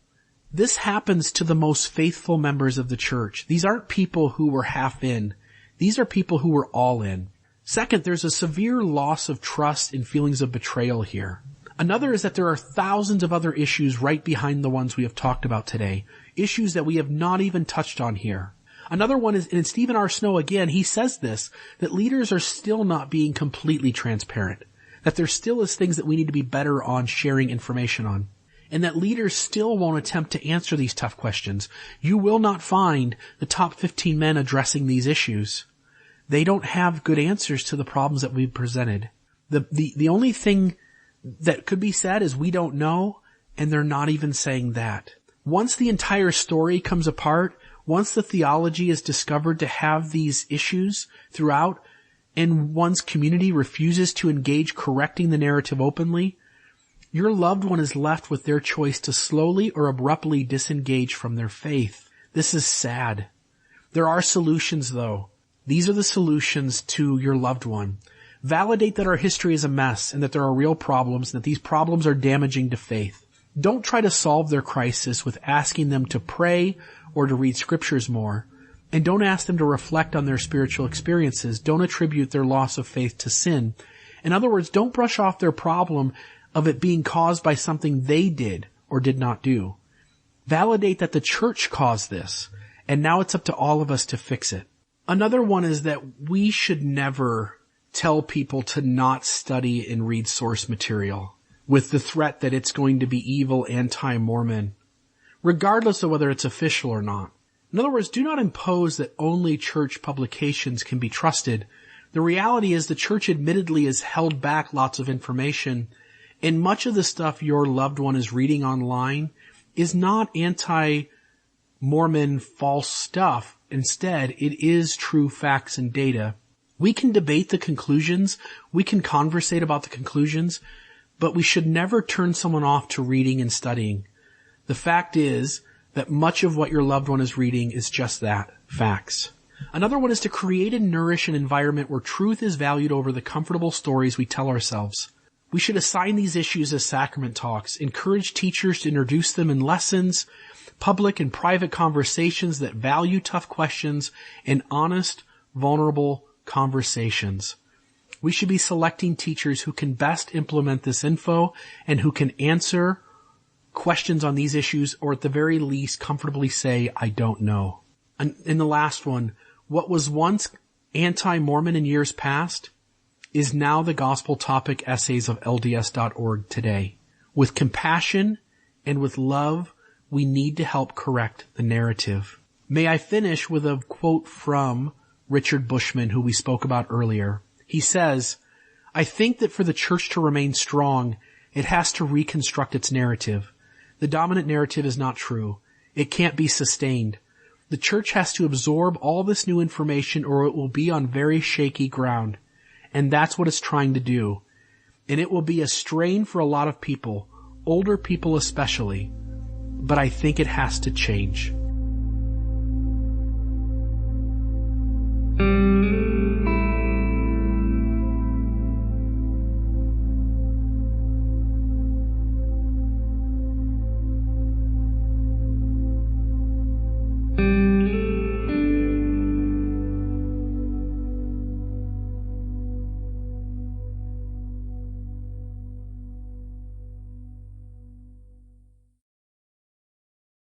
this happens to the most faithful members of the church. These aren't people who were half in. These are people who were all in. Second, there's a severe loss of trust and feelings of betrayal here. Another is that there are thousands of other issues right behind the ones we have talked about today, issues that we have not even touched on here. Another one is, and Stephen R. Snow again, he says this, that leaders are still not being completely transparent, that there still is things that we need to be better on sharing information on, and that leaders still won't attempt to answer these tough questions. You will not find the top 15 men addressing these issues. They don't have good answers to the problems that we've presented. The only thing that could be said is we don't know, and they're not even saying that. Once the entire story comes apart, once the theology is discovered to have these issues throughout, and one's community refuses to engage correcting the narrative openly, your loved one is left with their choice to slowly or abruptly disengage from their faith. This is sad. There are solutions, though. These are the solutions to your loved one. Validate that our history is a mess and that there are real problems and that these problems are damaging to faith. Don't try to solve their crisis with asking them to pray or to read scriptures more. And don't ask them to reflect on their spiritual experiences. Don't attribute their loss of faith to sin. In other words, don't brush off their problem of it being caused by something they did or did not do. Validate that the church caused this, and now it's up to all of us to fix it. Another one is that we should never tell people to not study and read source material with the threat that it's going to be evil anti-Mormon, regardless of whether it's official or not. In other words, do not impose that only church publications can be trusted. The reality is the church admittedly has held back lots of information, and much of the stuff your loved one is reading online is not anti-Mormon false stuff. Instead, it is true facts and data. We can debate the conclusions, we can conversate about the conclusions, but we should never turn someone off to reading and studying. The fact is that much of what your loved one is reading is just that, facts. Another one is to create and nourish an environment where truth is valued over the comfortable stories we tell ourselves. We should assign these issues as sacrament talks, encourage teachers to introduce them in lessons, public and private conversations that value tough questions, and honest, vulnerable conversations. We should be selecting teachers who can best implement this info and who can answer questions on these issues, or at the very least comfortably say, I don't know. And in the last one, what was once anti-Mormon in years past is now the gospel topic essays of LDS.org today. With compassion and with love, we need to help correct the narrative. May I finish with a quote from Richard Bushman, who we spoke about earlier. He says, I think that for the church to remain strong, it has to reconstruct its narrative. The dominant narrative is not true. It can't be sustained. The church has to absorb all this new information or it will be on very shaky ground. And that's what it's trying to do. And it will be a strain for a lot of people, older people especially. But I think it has to change.